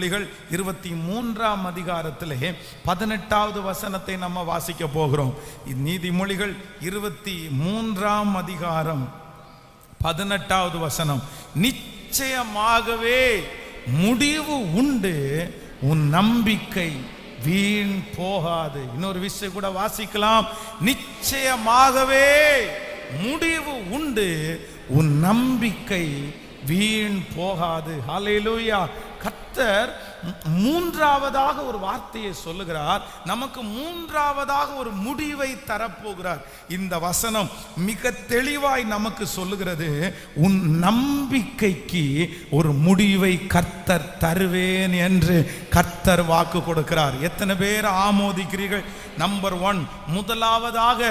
நீதிமொழிகள் 23ஆம் அதிகாரத்திலே 18வது வசனத்தை நம்ம வாசிக்க போகிறோம். நீதிமொழிகள் 23ஆம் அதிகாரம் 18வது வசனம். நிச்சயமாகவே முடிவு உண்டு, உன் நம்பிக்கை வீண் போகாது. இன்னொரு விஷயம் கூட வாசிக்கலாம். நிச்சயமாகவே முடிவு உண்டு, உன் நம்பிக்கை வீண் போகாது. ஹல்லேலூயா. கர்த்தர் மூன்றாவதாக ஒரு வார்த்தையை சொல்லுகிறார். நமக்கு மூன்றாவதாக ஒரு முடிவை தரப்போகிறார். இந்த வசனம் மிக தெளிவாய் நமக்கு சொல்லுகிறது, உன் நம்பிக்கைக்கு ஒரு முடிவை கர்த்தர் தருவேன் என்று கர்த்தர் வாக்கு கொடுக்கிறார். எத்தனை பேர் ஆமோதிக்கிறீர்கள்? நம்பர் 1, முதலாவதாக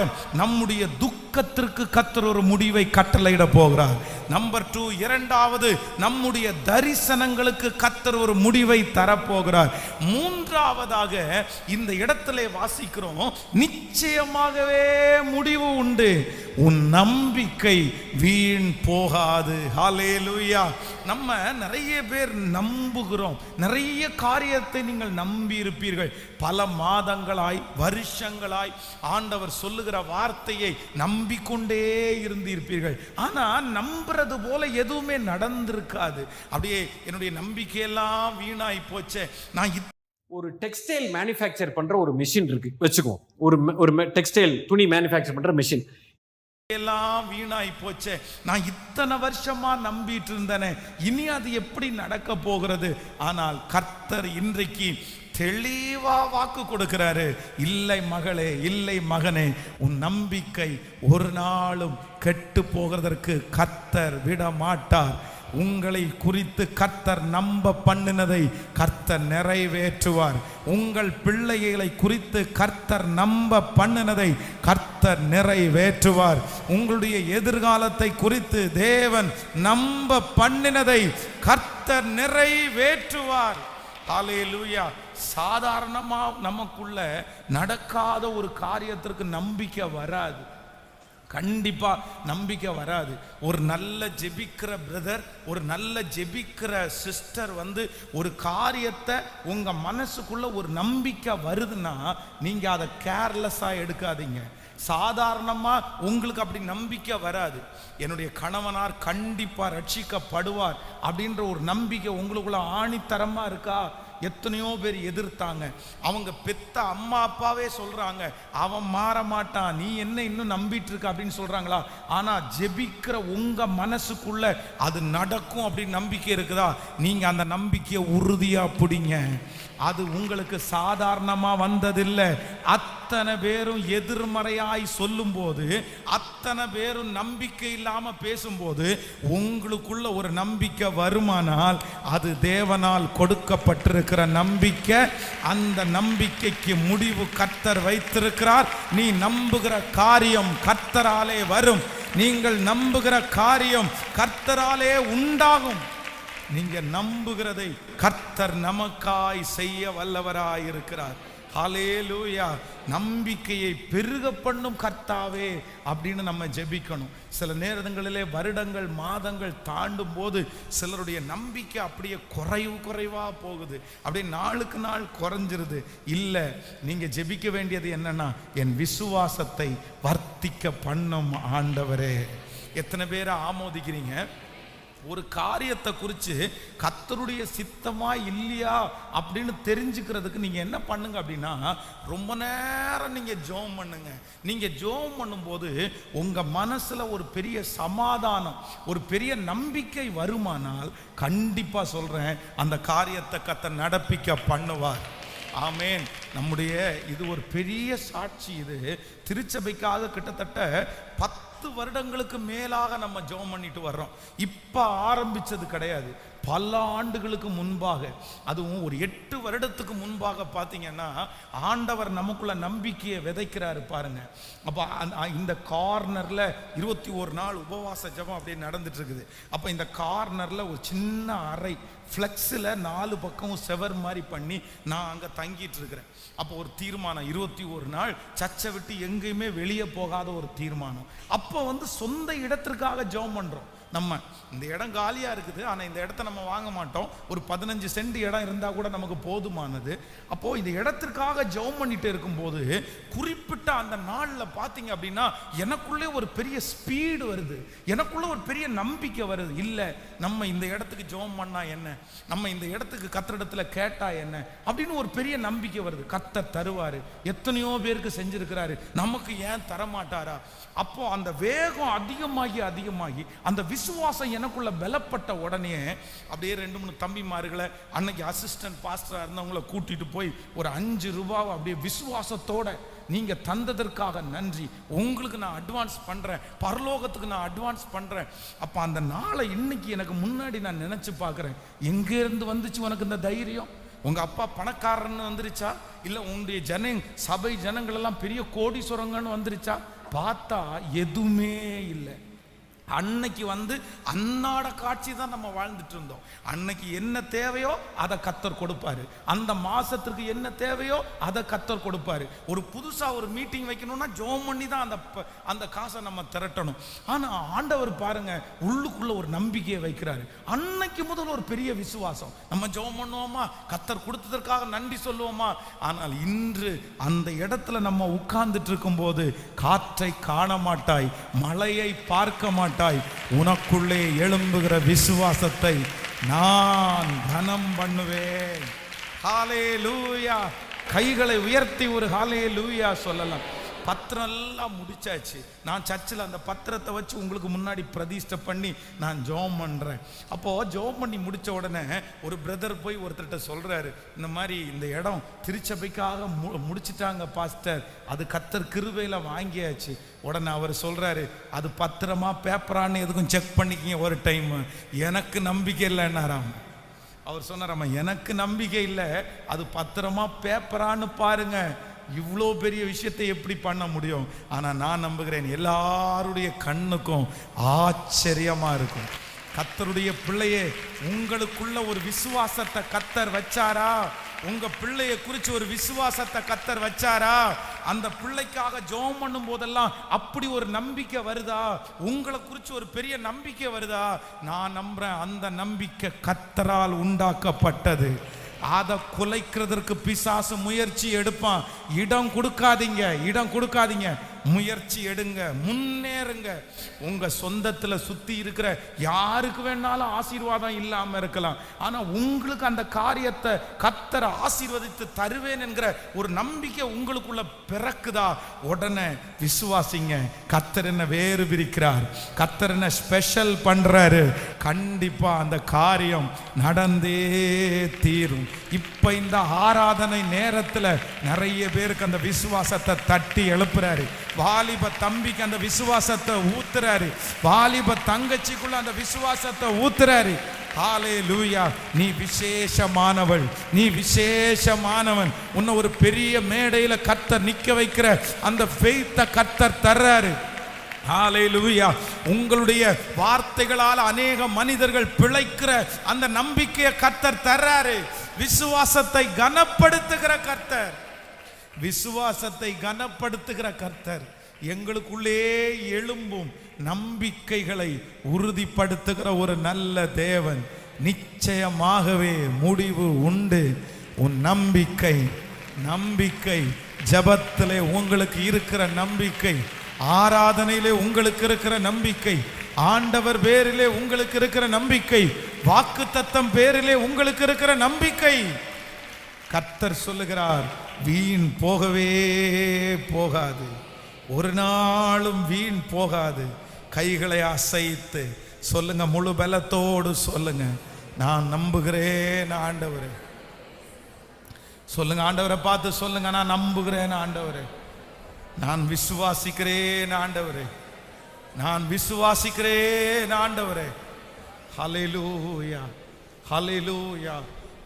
நம்முடைய துக்கத்திற்கு கர்த்தர் ஒரு முடிவை கட்டளையிட போகிறார். நம்பர் 2, இரண்டாவது நம்முடைய தரிசனங்களுக்கு கர்த்தர் ஒரு முடிவை தரப்போகிறார். மூன்றாவதாக இந்த இடத்திலே வாசிக்கிறோம், நிச்சயமாகவே முடிவு உண்டு, உன் நம்பிக்கை வீண் போகாது. ஹல்லேலூயா. நம்ம நிறைய பேர் நம்புகிறோம். நிறைய காரியத்தை நீங்கள் நம்பி இருப்பீர்கள். பல மாதங்களாய் வருஷங்களாய் ஆண்டவர் சொல்லுகிற வார்த்தையை நம்பிக்கொண்டே இருந்திருப்பீர்கள். ஆனா நம்புறது போல எதுவுமே நடந்திருக்காது. அப்படியே என்னுடைய நம்பிக்கையெல்லாம் வீணாய் போச்சே. நான் ஒரு டெக்ஸ்டைல் மேனுஃபேக்சர் பண்ற ஒரு மிஷின் இருக்கு வச்சுக்கோ. ஒரு டெக்ஸ்டைல் துணி மேனுஃபேக்சர் பண்ற மிஷின் எல்லாம் வீணாய் போச்சே. நான் இத்தனை வருஷமா நம்பிட்டு இருந்தேனே, இனி அது எப்படி நடக்க போகிறது? ஆனால் கர்த்தர் இன்றைக்கு தெளிவா வாக்கு கொடுக்கிறாரு. இல்லை மகளே, இல்லை மகனே, உன் நம்பிக்கை ஒரு நாளும் கெட்டு போகிறதற்கு கர்த்தர் விட மாட்டார். உங்களை குறித்து கர்த்தர் நம்ப பண்ணினதை கர்த்தர் நிறைவேற்றுவார். உங்கள் பிள்ளைகளை குறித்து கர்த்தர் நம்ப பண்ணினதை கர்த்தர் நிறைவேற்றுவார். உங்களுடைய எதிர்காலத்தை குறித்து தேவன் நம்ப பண்ணினதை கர்த்தர் நிறைவேற்றுவார். ஹல்லேலூயா. சாதாரணமா நமக்குள்ள நடக்காத ஒரு காரியத்திற்கு நம்பிக்கை வராது. கண்டிப்பா நம்பிக்கை வராது. ஒரு நல்ல ஜெபிக்கிற பிரதர், ஒரு நல்ல ஜெபிக்கிற சிஸ்டர் ஒரு காரியத்தை உங்க மனசுக்குள்ள ஒரு நம்பிக்கை வருதுன்னா நீங்க அதை கேர்லெஸ்ஸா எடுக்காதீங்க. சாதாரணமா உங்களுக்கு அப்படி நம்பிக்கை வராது. என்னுடைய கணவனார் கண்டிப்பா ரட்சிக்கப்படுவார் அப்படின்ற ஒரு நம்பிக்கை உங்களுக்குள்ள ஆணித்தரமா இருக்கா? எத்தனையோ பேர் எதிர்த்தாங்க. அவங்க பெத்த அம்மா அப்பாவே சொல்றாங்க, அவன் மாற மாட்டான், நீ என்ன இன்னும் நம்பிட்டு இருக்க அப்படின்னு சொல்றாங்களா? ஆனா ஜெபிக்கிற உங்க மனசுக்குள்ள அது நடக்கும் அப்படின்னு நம்பிக்கை இருக்குதா? நீங்க அந்த நம்பிக்கையை உறுதியா பிடிங்க. அது உங்களுக்கு சாதாரணமா வந்ததில்லை. அத்தனை பேரும் எதிர்மறையாய் சொல்லும் போது, அத்தனை பேரும் நம்பிக்கை இல்லாம பேசும்போது உங்களுக்குள்ள ஒரு நம்பிக்கை வருமானால் அது தேவனால் கொடுக்கப்பட்டிருக்கிற நம்பிக்கை. அந்த நம்பிக்கைக்கு முடிவு கர்த்தர் வைத்திருக்கிறார். நீ நம்புகிற காரியம் கர்த்தராலே வரும். நீங்கள் நம்புகிற காரியம் கர்த்தராலே உண்டாகும். நீங்க நம்புகிறதை கர்த்தர் நமக்காய் செய்ய வல்லவராய் இருக்கிறார். ஹல்லேலூயா. நம்பிக்கையை பெருக பண்ணும் கர்த்தாவே அப்படின்னு நம்ம ஜெபிக்கணும். சில நேரங்களிலே வருடங்கள் மாதங்கள் தாண்டும் போது சிலருடைய நம்பிக்கை அப்படியே குறைவா போகுது, அப்படியே நாளுக்கு நாள் குறைஞ்சிருது. இல்லை, நீங்க ஜெபிக்க வேண்டியது என்னன்னா, என் விசுவாசத்தை வர்த்திக்க பண்ணும் ஆண்டவரே. எத்தனை பேரை ஆமோதிக்கிறீங்க? ஒரு காரியத்தை குறித்து கர்த்தருடைய சித்தமா இல்லையா அப்படின்னு தெரிஞ்சுக்கிறதுக்கு நீங்க என்ன பண்ணுங்க அப்படின்னா, ரொம்ப நேரம் நீங்க ஜெபம் பண்ணுங்க. நீங்க ஜெபம் பண்ணும்போது உங்க மனசுல ஒரு பெரிய சமாதானம், ஒரு பெரிய நம்பிக்கை வருமானால் கண்டிப்பா சொல்றேன், அந்த காரியத்தை கர்த்தர் நடப்பிக்க பண்ணுவார். ஆமேன். நம்முடைய இது ஒரு பெரிய சாட்சி. இது திருச்சபைக்காக கிட்டத்தட்ட 10 வருடங்களுக்கு மேலாக நம்ம ஜெபம் பண்ணிட்டு வர்றோம். இப்ப ஆரம்பிச்சது கிடையாது. பல ஆண்டுகளுக்கு முன்பாக, அதுவும் ஒரு 8 வருடத்துக்கு முன்பாக பார்த்தீங்கன்னா ஆண்டவர் நமக்குள்ள நம்பிக்கையை விதைக்கிறாரு பாருங்க. அப்போ இந்த கார்னர்ல 21 நாள் உபவாச ஜெபம் அப்படியே நடந்துட்டு இருக்குது. அப்போ இந்த கார்னர்ல ஒரு சின்ன அறை ஃப்ளெக்ஸில் 4 பக்கமும் செவர் மாதிரி பண்ணி நான் அங்கே தங்கிட்டு இருக்கிறேன். அப்போ ஒரு தீர்மானம், 21 நாள் சர்ச்சை விட்டு எங்கேயுமே வெளியே போகாத ஒரு தீர்மானம். அப்போ சொந்த இடத்திற்காக ஜெபம் பண்ணுறோம். நம்ம இந்த இடம் காலியா இருக்குது, ஆனா இந்த இடத்த நம்ம வாங்க மாட்டோம். ஒரு 15 சென்ட் இடம் இருந்தா கூட நமக்கு போதுமானது. அப்போ இந்த இடத்திற்காக ஜெபம் பண்ணிட்டு இருக்கும்போது குறிப்பிட்ட அந்த நாள்ல பாத்தீங்க அப்படின்னா எனக்குள்ளே ஒரு பெரிய ஸ்பீடு வருது, எனக்குள்ள ஒரு பெரிய நம்பிக்கை வருது. இல்ல நம்ம இந்த இடத்துக்கு ஜெபம் பண்ணா என்ன, நம்ம இந்த இடத்துக்கு கர்த்தரிடத்துல கேட்டா என்ன அப்படின்னு ஒரு பெரிய நம்பிக்கை வருது. கர்த்தர் தருவாரு, எத்தனையோ பேருக்கு செஞ்சிருக்கிறாரு, நமக்கு ஏன் தரமாட்டாரா? அப்போ அந்த வேகம் அதிகமாகி அதிகமாகி அந்த விசுவாசம் எனக்குள்ள பலப்பட்ட உடனே அப்படியே 2-3 தம்பிமார்களை அன்னைக்கு அசிஸ்டன்ட் பாஸ்டரா இருந்தவங்களை கூட்டிட்டு போய் ஒரு 5 ரூபாவை அப்படியே விசுவாசத்தோட, நீங்க தந்ததற்காக நன்றி, உங்களுக்கு நான் அட்வான்ஸ் பண்றேன், பரலோகத்துக்கு நான் அட்வான்ஸ் பண்றேன். அப்ப அந்த நாளை இன்னைக்கு எனக்கு முன்னாடி நான் நினைச்சு பார்க்கிறேன். எங்க இருந்து வந்துச்சு உனக்கு இந்த தைரியம்? உங்க அப்பா பணக்காரன்னு வந்துருச்சா, இல்ல உங்களுடைய சபை ஜனங்கள் எல்லாம் பெரிய கோடீஸ்வரங்கன்னு வந்துருச்சா? பார்த்தா எதுவுமே இல்லை. அன்னைக்கு அன்னாட காட்சி தான் நம்ம வாழ்ந்துட்டு இருந்தோம். அன்னைக்கு என்ன தேவையோ அதை கர்த்தர் கொடுப்பாரு, அந்த மாசத்துக்கு என்ன தேவையோ அதை கர்த்தர் கொடுப்பாரு. ஒரு புதுசா ஒரு மீட்டிங் வைக்கணும்னா ஜெபம் பண்ணி தான் அந்த காசை நம்ம திரட்டணும். ஆனா ஆண்டவர் பாருங்க உள்ளுக்குள்ள ஒரு நம்பிக்கையை வைக்கிறாரு. அன்னைக்கு முதல் ஒரு பெரிய விசுவாசம். நம்ம ஜெபம் பண்ணுவோமா, கர்த்தர் கொடுத்ததற்காக நன்றி சொல்லுவோமா? ஆனால் இன்று அந்த இடத்துல நம்ம உட்கார்ந்துட்டு இருக்கும் போது காற்றை காண மாட்டாய், மழையை பார்க்க மாட்டாய், உனக்குள்ளே எழும்புகிற விசுவாசத்தை நான் கனம் பண்ணுவேன். ஹல்லேலூயா! கைகளை உயர்த்தி ஒரு ஹல்லேலூயா சொல்லலாம். பத்திரம் எல்லாம் முடிச்சாச்சு. நான் சர்ச்சில் அந்த பத்திரத்தை வச்சு உங்களுக்கு முன்னாடி பிரதிஷ்டை பண்ணி நான் ஜெபம் பண்றேன். அப்போ ஜெபம் பண்ணி முடிச்ச உடனே ஒரு பிரதர் போய் ஒருத்தர்கிட்ட சொல்றாரு, இந்த மாதிரி இந்த இடம் திருச்சபைக்காக முடிச்சிட்டாங்க பாஸ்டர், அது கர்த்தர் கிருபையில வாங்கியாச்சு. உடனே அவர் சொல்றாரு, அது பத்திரமா பேப்பரான்னு எதுக்கும் செக் பண்ணிக்கிங்க ஒரு டைம். எனக்கு நம்பிக்கை இல்லைன்னாராம். அவர் சொன்னாராமா, எனக்கு நம்பிக்கை இல்லை, அது பத்திரமா பேப்பரான்னு பாருங்க. இவ்வளோ பெரிய விஷயத்தை எப்படி பண்ண முடியும்? ஆனா நான் நம்புகிறேன் எல்லாருடைய கண்ணுக்கும் ஆச்சரியமா இருக்கும். கர்த்தருடைய பிள்ளையே, உங்களுக்குள்ள ஒரு விசுவாசத்தை கர்த்தர் வச்சாரா? உங்க பிள்ளையை குறிச்சு ஒரு விசுவாசத்தை கர்த்தர் வச்சாரா? அந்த பிள்ளைக்காக ஜெபம் பண்ணும் போதெல்லாம் அப்படி ஒரு நம்பிக்கை வருதா? உங்களை குறிச்சு ஒரு பெரிய நம்பிக்கை வருதா? நான் நம்புறேன் அந்த நம்பிக்கை கர்த்தரால் உண்டாக்கப்பட்டது. அதை குலைக்கிறதுக்கு பிசாசு முயற்சி எடுப்பான். இடம் கொடுக்காதீங்க, முயற்சி எடுங்க, முன்னேறுங்க. உங்க சொந்தத்துல சுத்தி இருக்கிற யாருக்கு வேணாலும் ஆசீர்வாதம் இல்லாம இருக்கலாம், ஆனா உங்களுக்கு அந்த காரியத்தை கர்த்தர் ஆசீர்வதித்து தருவேன் என்கிற ஒரு நம்பிக்கை உங்களுக்குள்ள பிறக்குதா? உடனே விசுவாசிங்க. கர்த்தர் என்ன வேறு பிரிக்கிறார், கர்த்தர் என்ன ஸ்பெஷல் பண்றாரு, கண்டிப்பா அந்த காரியம் நடந்தே தீரும். இப்ப இந்த ஆராதனை நேரத்துல நிறைய பேருக்கு அந்த விசுவாசத்தை தட்டி எழுப்புறாரு. வாலிப தம்பிக்கு அந்த விசுவாசத்தை ஊத்துறாரு, வாலிப தங்கச்சிக்குள்ள அந்த விசுவாசத்தை ஊத்துறாரு. ஹல்லேலூயா! நீ விசேஷமானவள், நீ விசேஷமானவன். உன்னை ஒரு பெரிய மேடையில கர்த்தர் நிக்க வைக்கிற அந்த ஃபெய்த்தை கர்த்தர் தர்றாரு. ஹல்லேலூயா! உங்களுடைய வார்த்தைகளால் அநேக மனிதர்கள் பிழைக்கிற அந்த நம்பிக்கையை கர்த்தர் தர்றாரு. விசுவாசத்தை கனப்படுத்துகிற கர்த்தர், விசுவாசத்தை கனப்படுத்துகிற கர்த்தர், எங்களுக்குள்ளே எழும்பும் நம்பிக்கைகளை உறுதிப்படுத்துகிற ஒரு நல்ல தேவன். நிச்சயமாகவே முடிவு உண்டு. உன் நம்பிக்கை ஜெபத்திலே உங்களுக்கு இருக்கிற நம்பிக்கை, ஆராதனையிலே உங்களுக்கு இருக்கிற நம்பிக்கை, ஆண்டவர் பேரிலே உங்களுக்கு இருக்கிற நம்பிக்கை, வாக்குத்தத்தம் பேரிலே உங்களுக்கு இருக்கிற நம்பிக்கை, கர்த்தர் சொல்லுகிறார் வீண் போகவே போகாது, ஒரு நாளும் வீண் போகாது. கைகளை அசைத்து சொல்லுங்க, முழு பலத்தோடு சொல்லுங்க, நான் நம்புகிறேன் ஆண்டவரே. சொல்லுங்க, ஆண்டவரை பார்த்து சொல்லுங்க, நான் நம்புகிறேன் ஆண்டவரே, நான் விசுவாசிக்கிறேன் ஆண்டவரே, நான் விசுவாசிக்கிறேன் ஆண்டவரே. ஹல்லேலூயா, ஹல்லேலூயா.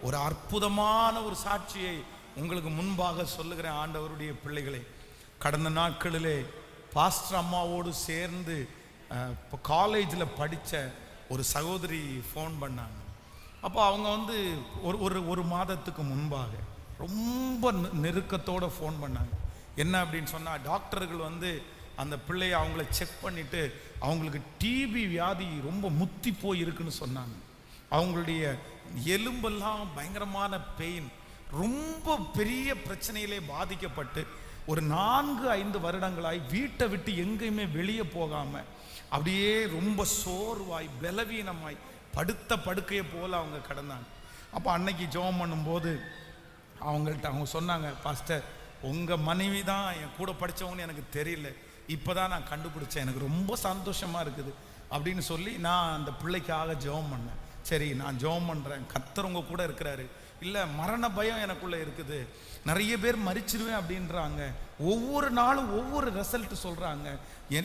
ஒரு அற்புதமான ஒரு சாட்சியை உங்களுக்கு முன்பாக சொல்லுகிறேன் ஆண்டவருடைய பிள்ளைகளே. கடந்த நாட்களிலே பாஸ்டர் அம்மாவோடு சேர்ந்து இப்போ காலேஜில் படித்த ஒரு சகோதரி ஃபோன் பண்ணாங்க. அப்போ அவங்க ஒரு மாதத்துக்கு முன்பாக ரொம்ப நெருக்கத்தோடு ஃபோன் பண்ணாங்க. என்ன அப்படின்னு சொன்னால், டாக்டர்கள் அந்த பிள்ளையை அவங்கள செக் பண்ணிட்டு அவங்களுக்கு டிபி வியாதி ரொம்ப முத்தி போய் இருக்குன்னு சொன்னாங்க. அவங்களுடைய எலும்பெல்லாம் பயங்கரமான பெயின், ரொம்ப பெரிய பிரச்சனையிலே பாதிக்கப்பட்டு ஒரு 4-5 வருடங்களாய் வீட்டை விட்டு எங்கேயுமே வெளியே போகாம அப்படியே ரொம்ப சோர்வாய் பலவீனமாய் படுத்த படுக்கையை போல அவங்க கிடந்தாங்க. அப்போ அன்னைக்கு ஜெபம் பண்ணும்போது அவங்கள்ட்ட அவங்க சொன்னாங்க, பாஸ்டர் உங்கள் மனைவி தான் என் கூட படித்தவங்கன்னு எனக்கு தெரியல, இப்போ தான் நான் கண்டுபிடிச்சேன், எனக்கு ரொம்ப சந்தோஷமாக இருக்குது அப்படின்னு சொல்லி நான் அந்த பிள்ளைக்காக ஜெபம் பண்ணேன். சரி நான் ஜெபம் பண்ணுறேன், கர்த்தர் உங்க கூட இருக்கிறாரு. இல்லை மரண பயம் எனக்குள்ளே இருக்குது, நிறைய பேர் மரிச்சிருவேன் அப்படின்றாங்க, ஒவ்வொரு நாளும் ஒவ்வொரு ரிசல்ட் சொல்கிறாங்க.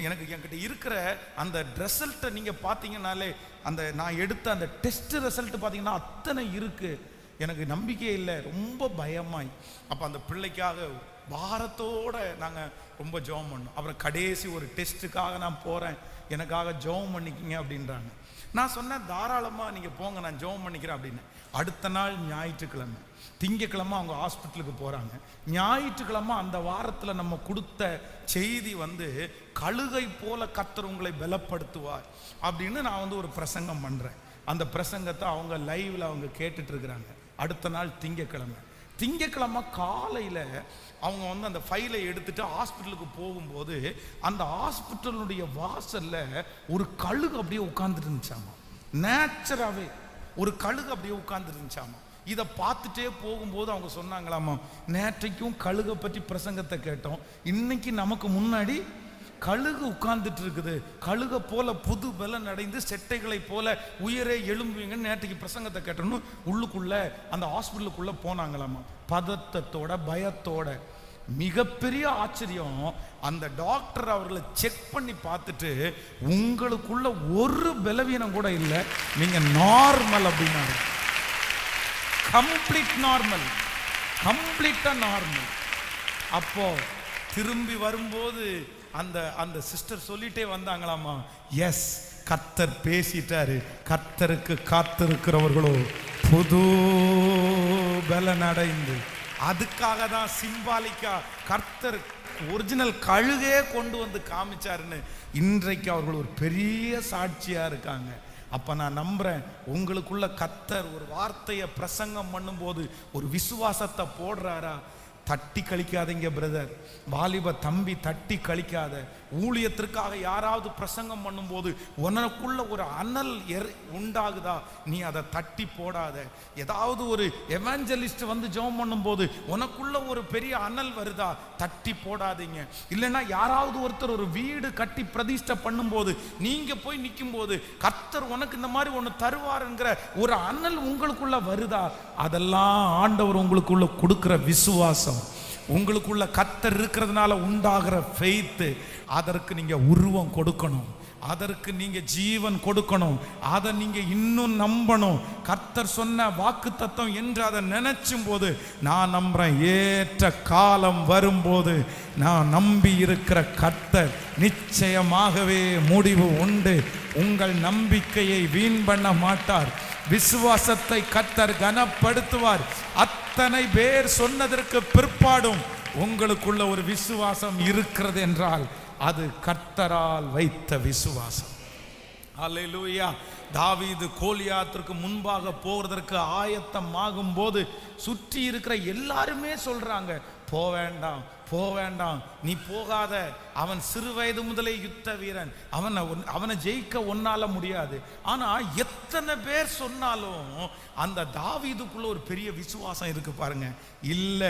எனக்கு என்கிட்ட இருக்கிற அந்த ரிசல்ட்டை நீங்கள் பார்த்தீங்கன்னாலே, அந்த நான் எடுத்த அந்த டெஸ்ட் ரிசல்ட் பார்த்தீங்கன்னா அத்தனை இருக்குது, எனக்கு நம்பிக்கை இல்லை, ரொம்ப பயமாய். அப்போ அந்த பிள்ளைக்காக பாரத்தோடு நாங்கள் ரொம்ப ஜெபம் பண்ணோம். அப்புறம் கடைசி ஒரு டெஸ்ட்டுக்காக நான் போகிறேன், எனக்காக ஜெபம் பண்ணிக்கிங்க அப்படின்றாங்க. நான் சொன்னேன் தாராளமாக நீங்கள் போங்க, நான் ஜெபம் பண்ணிக்கிறேன் அப்படின்னு. அடுத்த நாள் ஞாயிற்றுக்கிழமை, திங்கக்கிழமை அவங்க ஹாஸ்பிட்டலுக்கு போகிறாங்க. ஞாயிற்றுக்கிழமை அந்த வாரத்தில் நம்ம கொடுத்த செய்தி கழுகை போல கர்த்தர் உங்களை பலப்படுத்துவார் அப்படின்னு நான் ஒரு பிரசங்கம் பண்ணுறேன். அந்த பிரசங்கத்தை அவங்க லைவில் அவங்க கேட்டுட்டு இருக்கிறாங்க. அடுத்த நாள் திங்கக்கிழமை காலையில் அவங்க அந்த ஃபைலை எடுத்துட்டு ஹாஸ்பிட்டலுக்கு போகும்போது அந்த ஹாஸ்பிட்டலுடைய வாசலில் ஒரு கழுகு அப்படியே உட்கார்ந்துட்டு இருந்துச்சாமா. நேச்சராகவே ஒரு கழுகு அப்படியே உட்கார்ந்துட்டு இருந்துச்சாமா. இதை பார்த்துட்டே போகும்போது அவங்க சொன்னாங்களாமா, நேற்றைக்கும் கழுகை பற்றி பிரசங்கத்தை கேட்டோம், இன்னைக்கு நமக்கு முன்னாடி கழுகு உட்கார்ந்துட்டு இருக்குது, கழுகை போல புது பலன் அடைந்து செட்டைகளை போல உயரே எழும்புவீங்கன்னு நேற்றைக்கு பிரசங்கத்தை கேட்டோம்னு உள்ளுக்குள்ள அந்த ஹாஸ்பிட்டலுக்குள்ள போனாங்களாமா. பதட்டத்தோட பயத்தோட. மிகப்பெரிய ஆச்சரியம், அந்த டாக்டர் அவர்களை செக் பண்ணி பார்த்துட்டு உங்களுக்குள்ள ஒரு பலவீனம் கூட இல்லை, நீங்க நார்மல் அப்படின்னாரு. கம்ப்ளீட் நார்மல், கம்ப்ளீட்டா நார்மல். அப்போ திரும்பி வரும்போது அந்த சிஸ்டர் சொல்லிட்டே வந்தாங்களாமா, எஸ் கர்த்தர் பேசிட்டாரு, கர்த்தருக்கு காத்திருக்கிறவர்களோ புது பலன் அடைந்து. அதுக்காக தான் சிம்பாலிக்கா கர்த்தர் ஒரிஜினல் கழுகே கொண்டு வந்து காமிச்சாருன்னு இன்றைக்கு அவர்கள் ஒரு பெரிய சாட்சியா இருக்காங்க. அப்ப நான் நம்புறேன், உங்களுக்குள்ள கர்த்தர் ஒரு வார்த்தையை பிரசங்கம் பண்ணும்போது ஒரு விசுவாசத்தை போடுறாரா, தட்டி கழிக்காதீங்க பிரதர், வாலிப தம்பி, தட்டி கழிக்காத. ஊழியத்திற்காக யாராவது பிரசங்கம் பண்ணும்போது உனக்குள்ள ஒரு அனல் உண்டாகுதா, நீ அதை தட்டி போடாத. ஏதாவது ஒரு எவாஞ்சலிஸ்ட் ஜெபம் பண்ணும்போது உனக்குள்ள ஒரு பெரிய அனல் வருதா, தட்டி போடாதீங்க. இல்லைன்னா யாராவது ஒருத்தர் ஒரு வீடு கட்டி பிரதிஷ்டை பண்ணும்போது நீங்க போய் நிற்கும் போது கர்த்தர் உனக்கு இந்த மாதிரி ஒன்று தருவாருங்கிற ஒரு அனல் உங்களுக்குள்ள வருதா, அதெல்லாம் ஆண்டவர் உங்களுக்குள்ள கொடுக்கிற விசுவாசம், உங்களுக்குள்ள கர்த்தர் இருக்கிறதுனால உண்டாகிற ஃபெய்த். அதற்கு நீங்க உருவம் கொடுக்கணும், அதற்கு நீங்க ஜீவன் கொடுக்கணும், அதை நீங்க இன்னும் நம்பணும். கர்த்தர் சொன்ன வாக்குத்தத்தம் என்று அதை நினைச்சும் போது நான் நம்புறேன், ஏற்ற காலம் வரும்போது நான் நம்பி இருக்கிற கர்த்தர் நிச்சயமாகவே முடிவு உண்டு. உங்கள் நம்பிக்கையை வீண் பண்ண மாட்டார், விசுவாசத்தை கர்த்தர் கனப்படுத்துவார். அத்தனை பேர் சொன்னதற்கு பிற்பாடும் உங்களுக்குள்ள ஒரு விசுவாசம் இருக்கிறது என்றால் அது கர்த்தரால் வைத்த விசுவாசம். அல்லேலூயா. தாவீது கோலியாத்திற்கு முன்பாக போகிறதற்கு ஆயத்தமாகும் போது சுற்றி இருக்கிற எல்லாருமே சொல்றாங்க, போ வேண்டாம், போ வேண்டாம், நீ போகாத, அவன் சிறு வயது முதலே யுத்த வீரன், அவனை ஜெயிக்க ஒன்னால முடியாது. ஆனா எத்தனை பேர் சொன்னாலும் அந்த தாவீதுக்குள்ள ஒரு பெரிய விசுவாசம் இருக்கு பாருங்க. இல்ல,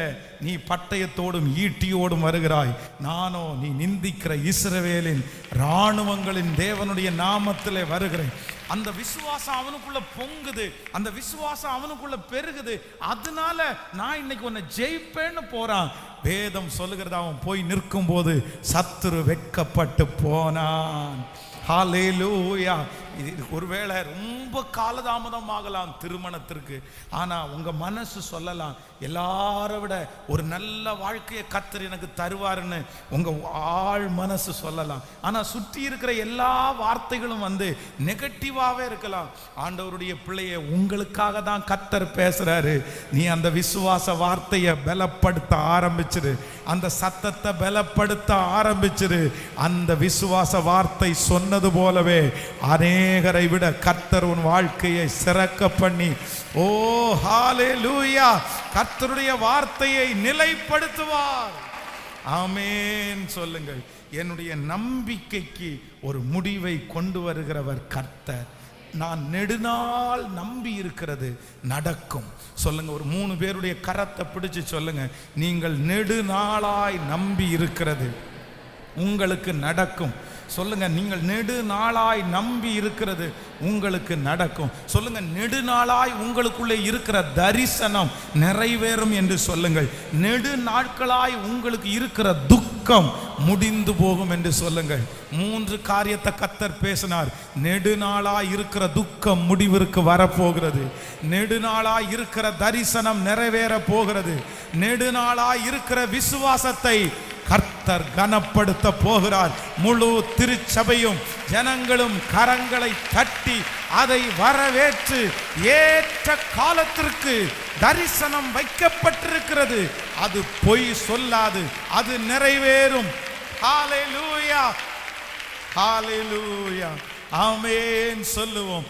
நீ பட்டயத்தோடும் ஈட்டியோடும் வருகிறாய், நானோ நீ நிந்திக்கிற இஸ்ரவேலின் இராணுவங்களின் தேவனுடைய நாமத்திலே வருகிறேன். அந்த விசுவாசம் அவனுக்குள்ள பொங்குது, அந்த விசுவாசம் அவனுக்குள்ள பெருகுது. அதனால நான் இன்னைக்கு உன்னை ஜெயிப்பேன்னு போறான். வேதம் சொல்லுகிறது, அவன் போய் நிற்கும் போது சத்துரு வெட்கப்பட்டு போனான். ஹல்லேலூயா. இது ஒருவேளை ரொம்ப காலதாமதம் ஆகலாம் திருமணத்திற்கு. ஆனா உங்க மனசு சொல்லலாம், எல்லாரை விட ஒரு நல்ல வாழ்க்கையை கர்த்தர் எனக்கு தருவாருன்னு உங்க ஆழ் மனசு சொல்லலாம். ஆனா சுற்றி இருக்கிற எல்லா வார்த்தைகளும் நெகட்டிவாவே இருக்கலாம். ஆண்டவருடைய பிள்ளையை உங்களுக்காக தான் கர்த்தர் பேசுறாரு. நீ அந்த விசுவாச வார்த்தையை பலப்படுத்த ஆரம்பிச்சிரு, அந்த சத்தத்தை பலப்படுத்த ஆரம்பிச்சிரு. அந்த விசுவாச வார்த்தை சொன்னது போலவே அநேகரை விட கர்த்தர் உன் வாழ்க்கையை சிறக்க பண்ணி, ஓ ஹalleluya, கர்த்தருடைய வார்த்தையை நிலைப்படுத்துவார். ஆமென் சொல்லுங்கள். என்னுடைய நம்பிக்கைக்கு ஒரு முடிவை கொண்டு வருகிறவர் கர்த்தர். நான் நெடுநாள் நம்பி இருக்கிறது நடக்கும். சொல்லுங்க, ஒரு 3 பேருடைய கரத்தை பிடிச்சு சொல்லுங்க, நீங்கள் நெடுநாளாய் நம்பி இருக்கிறது உங்களுக்கு நடக்கும். சொல்லுங்க, நீங்கள் நெடுநாளாய் நம்பி இருக்கிறது உங்களுக்கு நடக்கும். சொல்லுங்க, நெடுநாளாய் உங்களுக்குள்ளே இருக்கிற தரிசனம் நிறைவேறும் என்று சொல்லுங்கள். நெடு நாட்களாய் உங்களுக்கு இருக்கிற துக்கம் முடிந்து போகும் என்று சொல்லுங்கள். 3 காரியத்தை கர்த்தர் பேசினார். நெடுநாளாய் இருக்கிற துக்கம் முடிவிற்கு வரப்போகிறது. நெடுநாளாய் இருக்கிற தரிசனம் நிறைவேற போகிறது. நெடுநாளாய் இருக்கிற விசுவாசத்தை கர்த்தர் கனப்படுத்த போகிறார். முழு திருச்சபையும் ஜனங்களும் கரங்களை தட்டி அதை வரவேற்று, ஏற்ற காலத்திற்கு தரிசனம் வைக்கப்பட்டிருக்கிறது, அது பொய் சொல்லாது, அது நிறைவேறும். ஹalleluya, ஹalleluya, ஆமென் சொல்லுவோம்.